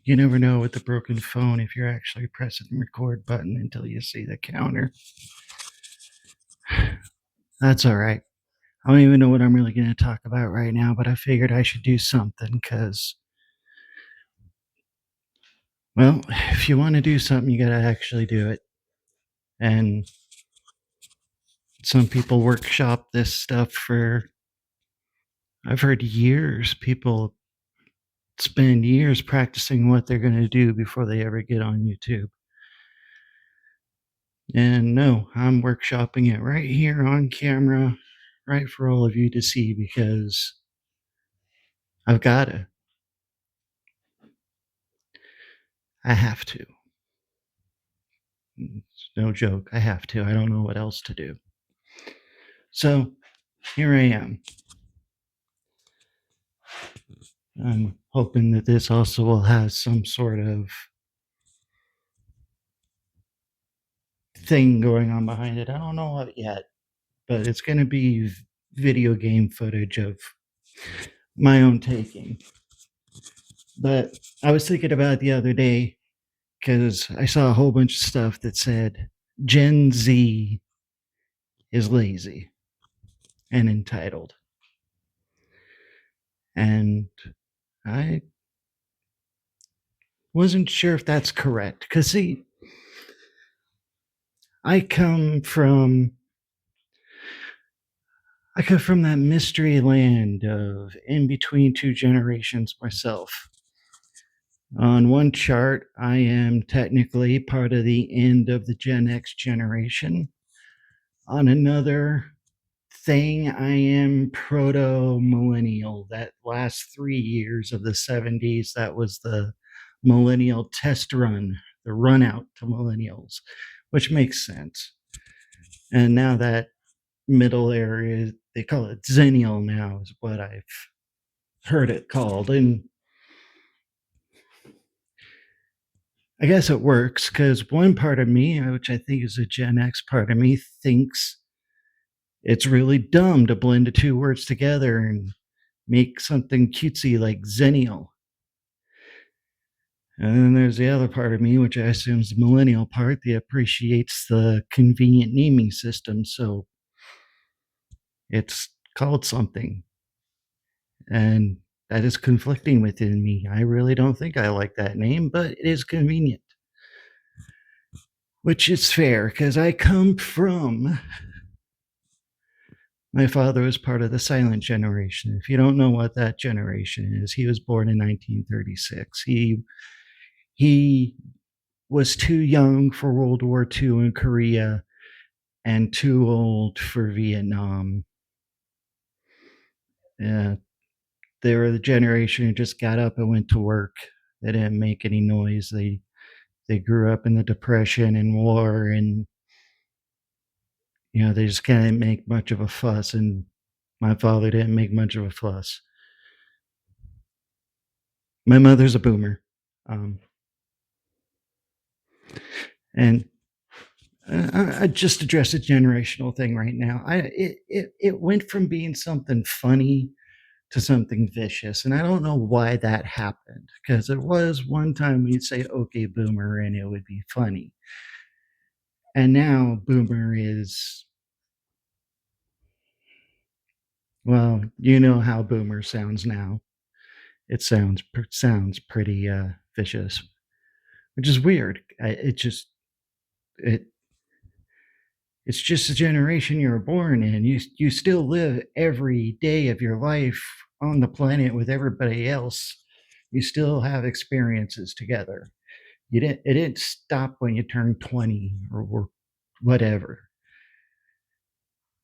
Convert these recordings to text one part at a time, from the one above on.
You never know with the broken phone if you're actually pressing the record button until you see the counter. That's all right. I don't even know what I'm really going to talk about right now, but I figured I should do something because, well, if you want to do something, you got to actually do it. And some people workshop this stuff for, I've heard years. People spend years practicing what they're going to do before they ever get on YouTube. And no, I'm workshopping it right here on camera, right for all of you to see because I've got to. I have to. It's no joke. I have to. I don't know what else to do. So here I am. I'm hoping that this also will have some sort of thing going on behind it. I don't know what yet, but it's going to be video game footage of my own taking. But I was thinking about it the other day because I saw a whole bunch of stuff that said Gen Z is lazy and entitled. And I wasn't sure if that's correct. Because, see, I come from that mystery land of in between two generations myself. On one chart, I am technically part of the end of the Gen X generation. On another thing, I am proto millennial. That last 3 years of the 70s, that was the millennial test run, the run out to millennials, which makes sense. And now that middle area, they call it Zennial now, is what I've heard it called. And I guess it works because one part of me, which I think is a Gen X part of me, thinks it's really dumb to blend the two words together and make something cutesy like Zennial. And then there's the other part of me, which I assume is the millennial part, that appreciates the convenient naming system. So it's called something. And that is conflicting within me. I really don't think I like that name, but it is convenient. Which is fair because I come from. My father was part of the silent generation. If you don't know what that generation is, he was born in 1936. He was too young for World War II in Korea and too old for Vietnam. They were the generation who just got up and went to work. They didn't make any noise. They grew up in the Depression and war, and they just kind of didn't make much of a fuss. And my father didn't make much of a fuss. My mother's a boomer, and I just address a generational thing right now. It went from being something funny to something vicious, and I don't know why that happened. Because it was one time we'd say "Okay, boomer," and it would be funny, and now boomer is, well, you know how boomer sounds now. It sounds pretty vicious, which is weird. It it's just the generation you were born in. You still live every day of your life on the planet with everybody else. You still have experiences together. It didn't stop when you turned 20 or whatever.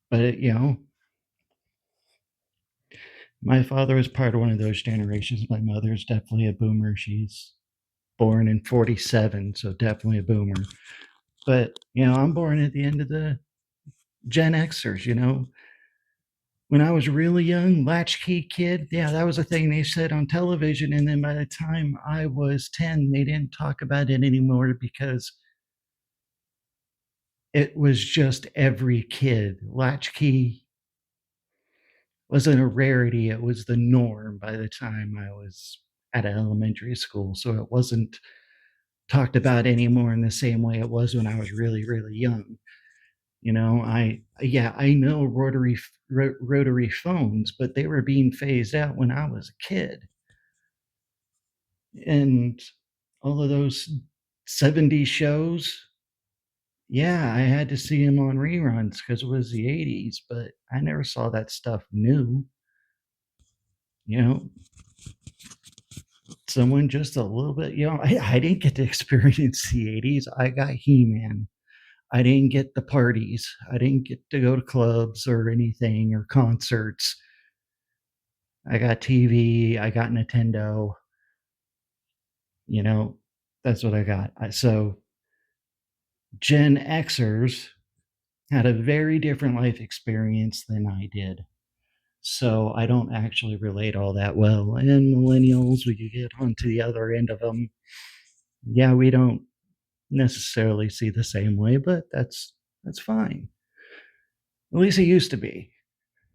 But my father was part of one of those generations. My mother's definitely a boomer. She's born in 47, so definitely a boomer. But I'm born at the end of the Gen Xers. When I was really young, latchkey kid, yeah, that was a thing they said on television. And then by the time I was 10, they didn't talk about it anymore because it was just every kid. Latchkey wasn't a rarity, it was the norm by the time I was at elementary school, so it wasn't talked about anymore in the same way it was when I was really, really young. I know rotary phones, but they were being phased out when I was a kid. And all of those 70s shows, yeah, I had to see them on reruns because it was the 80s, but I never saw that stuff new. You know, someone just a little bit, I didn't get to experience the 80s. I got He Man. I didn't get the parties. I didn't get to go to clubs or anything or concerts. I got TV. I got Nintendo. You know, that's what I got. So Gen Xers had a very different life experience than I did. So I don't actually relate all that well. And millennials, we could get onto the other end of them. Yeah, we don't necessarily see the same way, but that's fine. At least it used to be.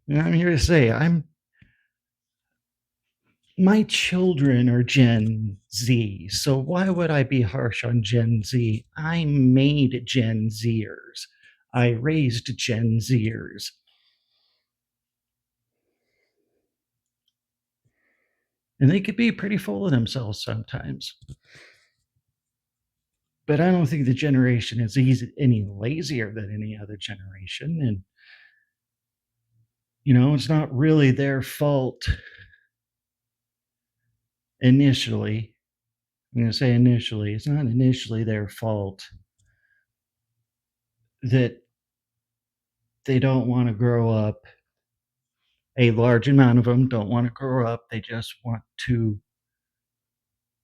And I'm here to say my children are Gen Z, so why would I be harsh on Gen Z? I made Gen Zers. I raised Gen Zers. And they could be pretty full of themselves sometimes. But I don't think the generation is any lazier than any other generation. And, it's not really their fault initially. I'm going to say initially, it's not initially their fault that they don't want to grow up. A large amount of them don't want to grow up. They just want to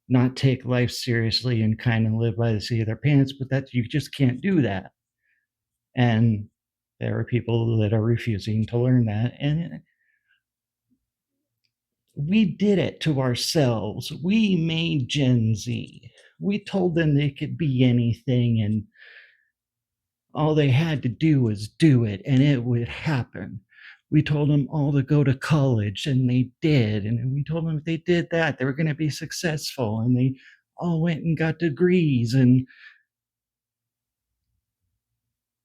not take life seriously and kind of live by the seat of their pants, but that you just can't do that. And there are people that are refusing to learn that. And we did it to ourselves. We made Gen Z. We told them they could be anything and all they had to do was do it and it would happen. We told them all to go to college and they did. And we told them if they did that, they were going to be successful. And they all went and got degrees and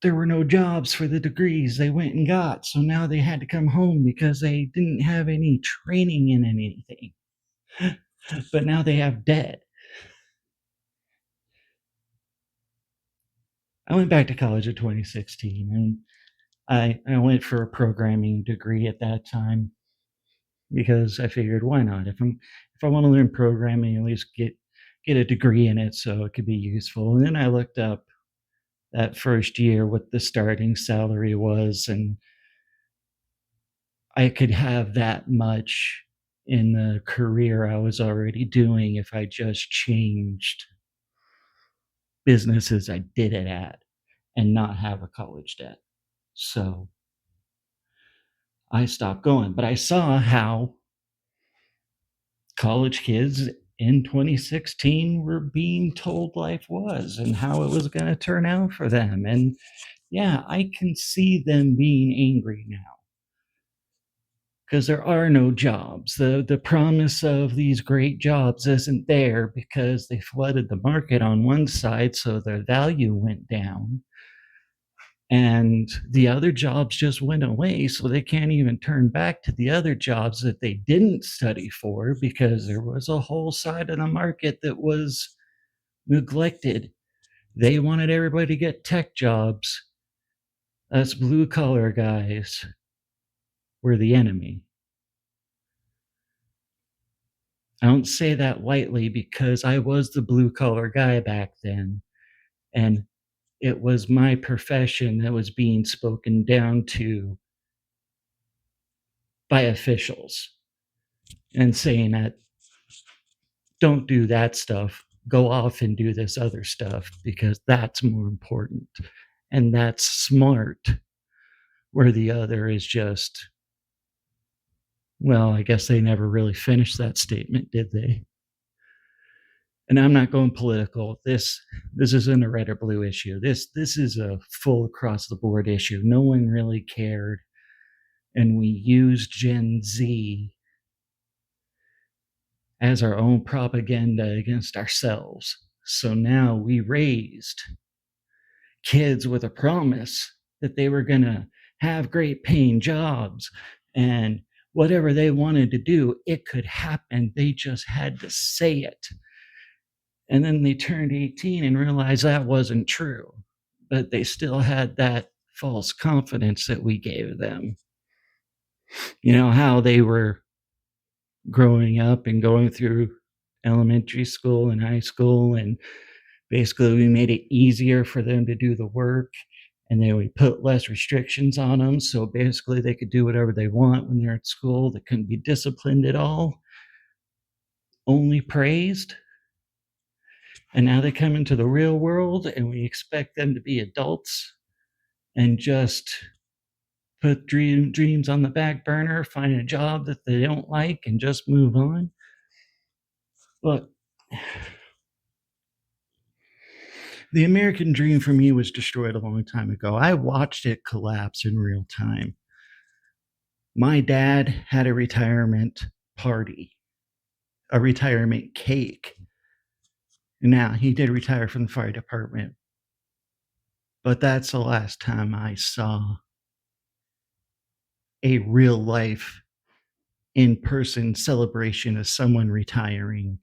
there were no jobs for the degrees they went and got. So now they had to come home because they didn't have any training in anything. But now they have debt. I went back to college in 2016 and I went for a programming degree at that time because I figured why not? If I want to learn programming, at least get a degree in it so it could be useful. And then I looked up that first year what the starting salary was, and I could have that much in the career I was already doing if I just changed businesses I did it at and not have a college debt. So I stopped going, but I saw how college kids in 2016 were being told life was and how it was going to turn out for them. And yeah, I can see them being angry now because there are no jobs. The promise of these great jobs isn't there because they flooded the market on one side, so their value went down. And the other jobs just went away, so they can't even turn back to the other jobs that they didn't study for because there was a whole side of the market that was neglected. They wanted everybody to get tech jobs. Us blue collar guys were the enemy. I don't say that lightly because I was the blue collar guy back then. And it was my profession that was being spoken down to by officials and saying that don't do that stuff. Go off and do this other stuff because that's more important. And that's smart. Where the other is just, well, I guess they never really finished that statement, did they? And I'm not going political. This isn't a red or blue issue. This is a full across the board issue. No one really cared. And we used Gen Z as our own propaganda against ourselves. So now we raised kids with a promise that they were going to have great paying jobs and whatever they wanted to do, it could happen. They just had to say it. And then they turned 18 and realized that wasn't true, but they still had that false confidence that we gave them. You know, how they were growing up and going through elementary school and high school, and basically we made it easier for them to do the work, and then we put less restrictions on them, so basically they could do whatever they want when they're at school. They couldn't be disciplined at all, only praised. And now they come into the real world and we expect them to be adults and just put dreams on the back burner, find a job that they don't like, and just move on. Look, the American dream for me was destroyed a long time ago. I watched it collapse in real time. My dad had a retirement party, a retirement cake. Now, he did retire from the fire department, but that's the last time I saw a real life in-person celebration of someone retiring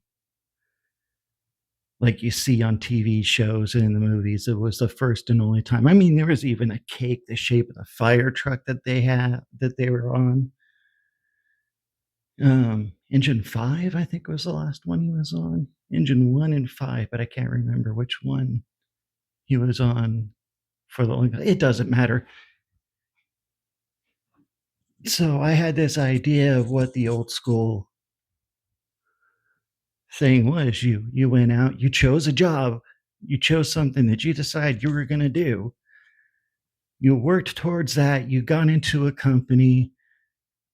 like you see on TV shows and in the movies. It was the first and only time. I mean, there was even a cake the shape of the fire truck that they were on. Engine 5, I think, was the last one he was on. Engine 1 and 5, but I can't remember which one he was on for the long. It doesn't matter. So I had this idea of what the old school thing was. You went out, you chose a job, you chose something that you decided you were going to do. You worked towards that, you got into a company,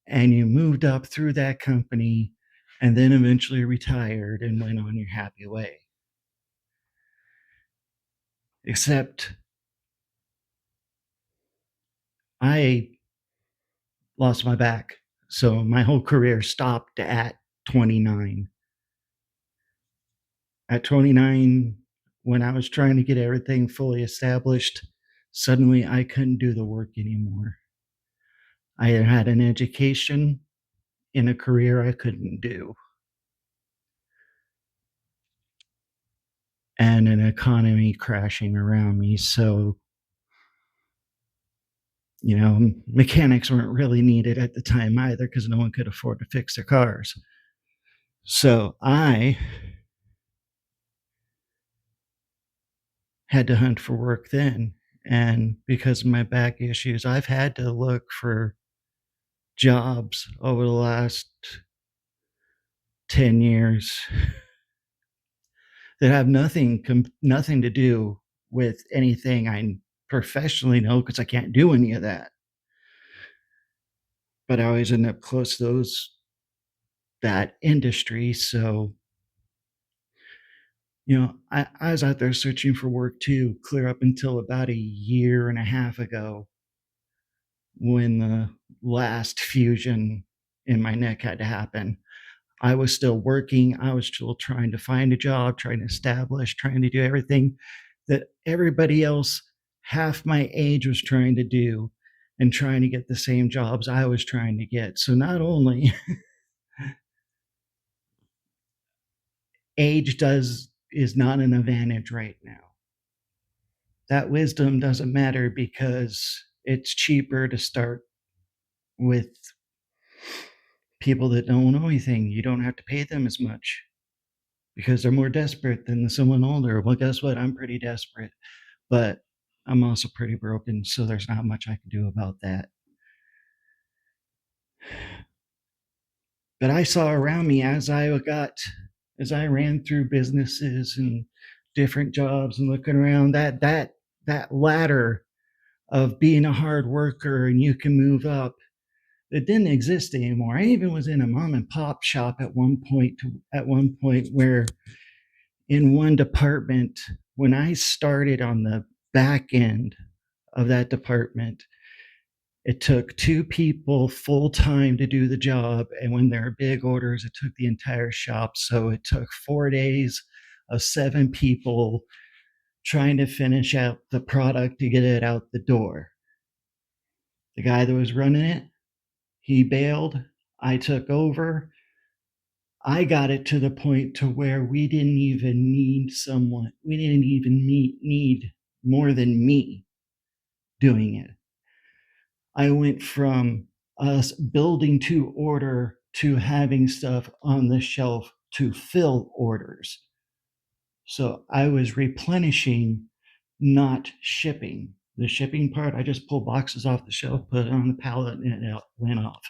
and you moved up through that company, and then eventually retired and went on your happy way. Except I lost my back, so my whole career stopped at 29. At 29, when I was trying to get everything fully established, suddenly I couldn't do the work anymore. I had an education in a career I couldn't do, and an economy crashing around me. So, you know, mechanics weren't really needed at the time either because no one could afford to fix their cars. So I had to hunt for work then. And because of my back issues, I've had to look for jobs over the last 10 years that have nothing to do with anything I professionally know, because I can't do any of that. But I always end up close to that industry. So, you know, I was out there searching for work too, clear up until about a year and a half ago, when the last fusion in my neck had to happen. I was still working. I was still trying to find a job, trying to establish, trying to do everything that everybody else half my age was trying to do, and trying to get the same jobs I was trying to get. So not only age is not an advantage right now. That wisdom doesn't matter because it's cheaper to start with people that don't know anything. You don't have to pay them as much because they're more desperate than someone older. Well, guess what? I'm pretty desperate, but I'm also pretty broken, so there's not much I can do about that. But I saw around me as I ran through businesses and different jobs and looking around, that ladder of being a hard worker and you can move up, it didn't exist anymore. I even was in a mom and pop shop at one point where in one department, when I started on the back end of that department, It took 2 people full time to do the job, and when there are big orders, it took the entire shop. So it took 4 days of 7 people trying to finish out the product to get it out the door. The guy that was running it, he bailed. I took over. I got it to the point to where we didn't even need someone. We didn't even need more than me doing it. I went from us building to order to having stuff on the shelf to fill orders. So I was replenishing, not shipping. The shipping part, I just pulled boxes off the shelf, put it on the pallet, and it went off.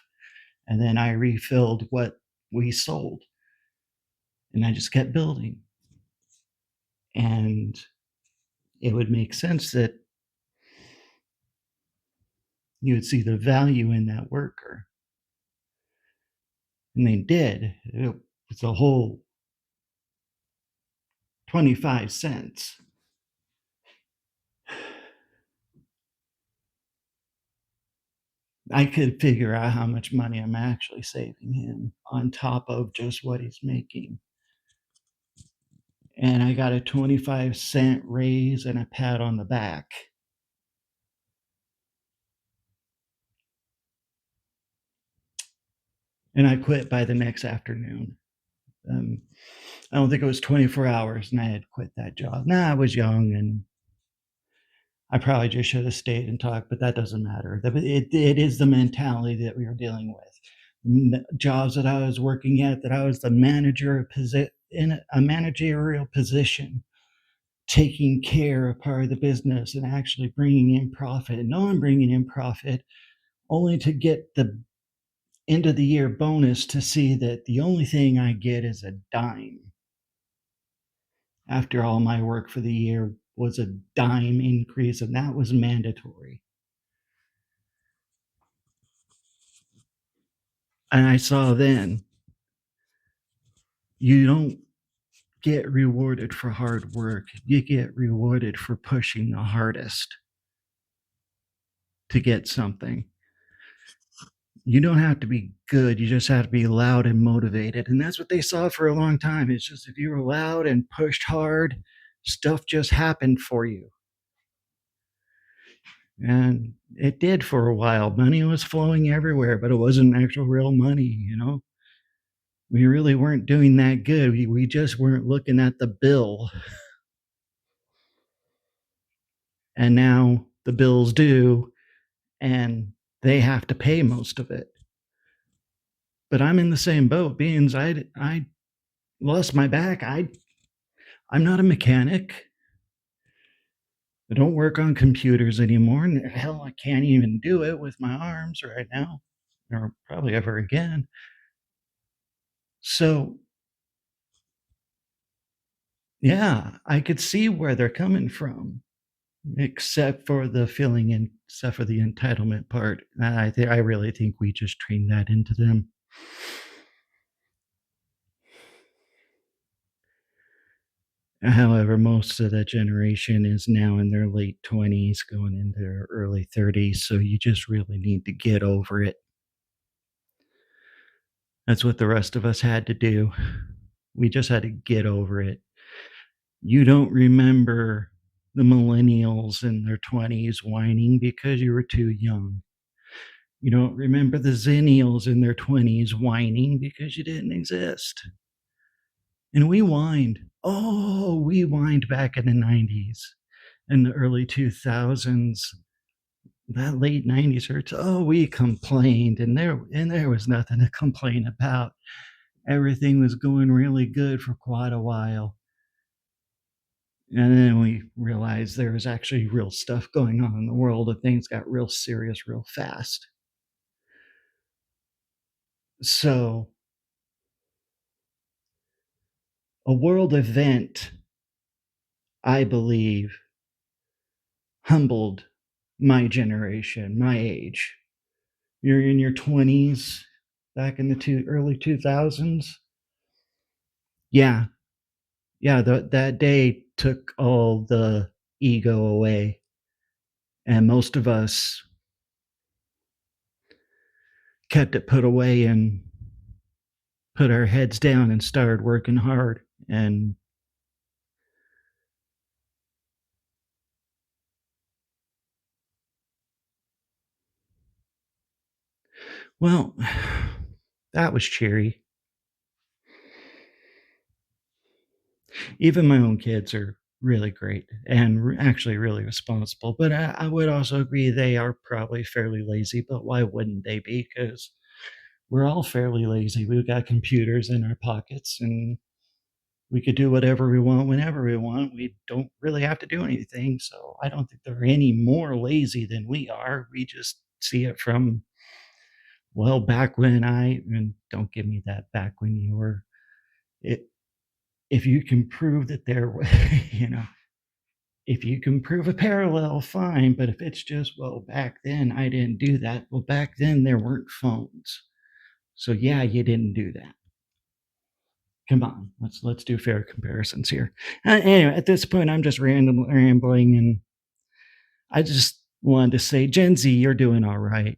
And then I refilled what we sold. And I just kept building. And it would make sense that you would see the value in that worker. And they did. It was a whole 25 cents. I could figure out how much money I'm actually saving him on top of just what he's making. And I got a 25-cent raise and a pat on the back. And I quit by the next afternoon. I don't think it was 24 hours and I had quit that job. I was young and I probably just should have stayed and talked, but that doesn't matter. It is the mentality that we were dealing with. Jobs that I was working at, that I was the manager in a managerial position, taking care of part of the business and actually bringing in profit. And no, I'm bringing in profit only to get the end of the year bonus to see that the only thing I get is a dime. After all my work for the year was a dime increase, and that was mandatory. And I saw then, you don't get rewarded for hard work. You get rewarded for pushing the hardest to get something. You don't have to be good. You just have to be loud and motivated. And that's what they saw for a long time. It's just if you were loud and pushed hard, stuff just happened for you. And it did for a while. Money was flowing everywhere, but it wasn't actual real money, you know? We really weren't doing that good. We just weren't looking at the bill. And now the bills due, and they have to pay most of it. But I'm in the same boat. Beans, I lost my back. I'm not a mechanic. I don't work on computers anymore. And hell, I can't even do it with my arms right now, or probably ever again. So, yeah, I could see where they're coming from, except for the feeling and except for the entitlement part. I really think we just trained that into them. However, most of that generation is now in their late 20s, going into their early 30s. So you just really need to get over it. That's what the rest of us had to do. We just had to get over it. You don't remember the millennials in their 20s whining because you were too young. You don't remember the zennials in their 20s whining because you didn't exist. And we whined. Oh, we whined back in the 90s and the early 2000s. That late 90s hurts. Oh, we complained, and there was nothing to complain about. Everything was going really good for quite a while. And then we realized there was actually real stuff going on in the world, and things got real serious real fast. So, a world event, I believe, humbled my generation, my age. You're in your 20s, back in the early 2000s. Yeah, that day took all the ego away. And most of us kept it put away and put our heads down and started working hard. And well, that was cheery. Even my own kids are really great and actually really responsible. But I would also agree they are probably fairly lazy. But why wouldn't they be? Because we're all fairly lazy. We've got computers in our pockets and we could do whatever we want whenever we want. We don't really have to do anything. So I don't think they're any more lazy than we are. We just see it from, well, back when and don't give me that back when you were, it, if you can prove that there, you know, if you can prove a parallel, fine. But if it's just, well, back then I didn't do that. Well, back then there weren't phones. So yeah, you didn't do that. Come on, let's do fair comparisons here. Anyway, at this point, I'm just rambling, and I just wanted to say, Gen Z, you're doing all right.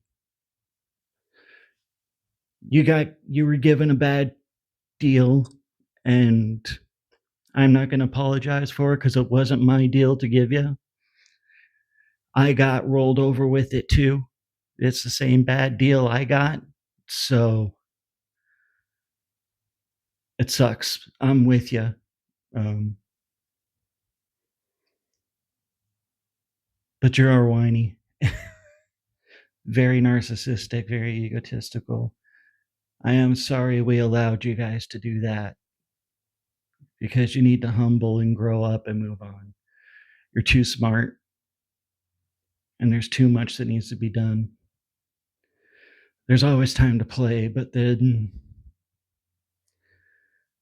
You were given a bad deal, and I'm not going to apologize for it because it wasn't my deal to give you. I got rolled over with it too. It's the same bad deal I got, so it sucks. I'm with you. Um, but you're whiny, very narcissistic, very egotistical. I am sorry we allowed you guys to do that because you need to humble and grow up and move on. You're too smart and there's too much that needs to be done. There's always time to play, but then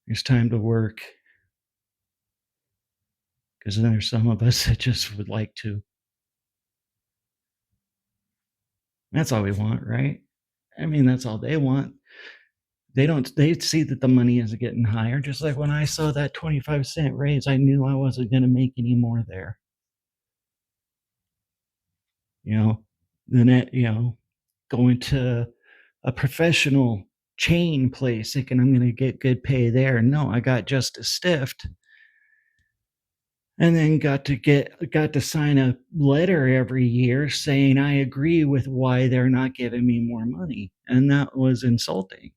there's time to work because then there's some of us that just would like to. That's all we want, right? I mean, that's all they want. They see that the money is getting higher. Just like when I saw that 25-cent raise, I knew I wasn't going to make any more there. You know, going to a professional chain place thinking I'm going to get good pay there. No, I got just as stiffed and then got to sign a letter every year saying I agree with why they're not giving me more money. And that was insulting.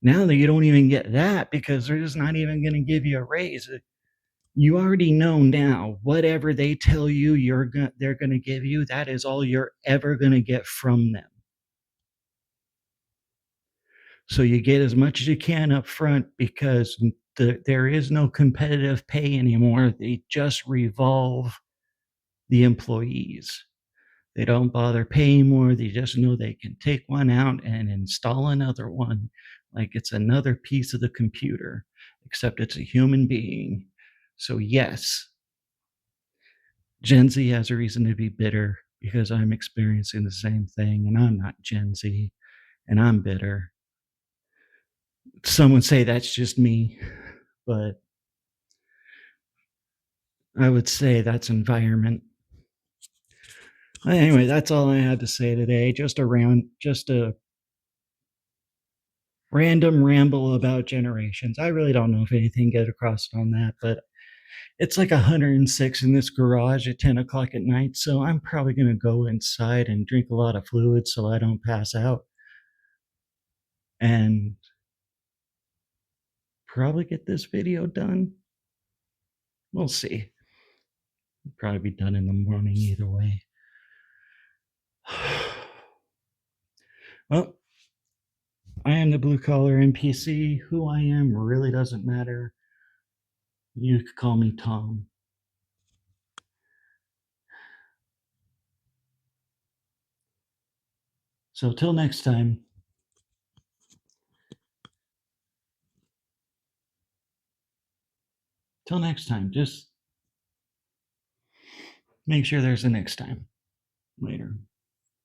Now that you don't even get that because they're just not even going to give you a raise. You already know now whatever they tell you they're going to give you, that is all you're ever going to get from them. So you get as much as you can up front because there is no competitive pay anymore. They just revolve the employees. They don't bother paying more. They just know they can take one out and install another one like it's another piece of the computer, except it's a human being. So, yes, Gen Z has a reason to be bitter because I'm experiencing the same thing and I'm not Gen Z and I'm bitter. Some would say that's just me, but I would say that's environment. Anyway, that's all I had to say today. Just a random ramble about generations. I really don't know if anything get across on that, but it's like 106 in this garage at 10 o'clock at night. So I'm probably going to go inside and drink a lot of fluid so I don't pass out. And probably get this video done. We'll see. It'll probably be done in the morning either way. Well, I am the blue collar NPC. Who I am really doesn't matter. You could call me Tom. So till next time. Till next time. Just make sure there's a next time. Later.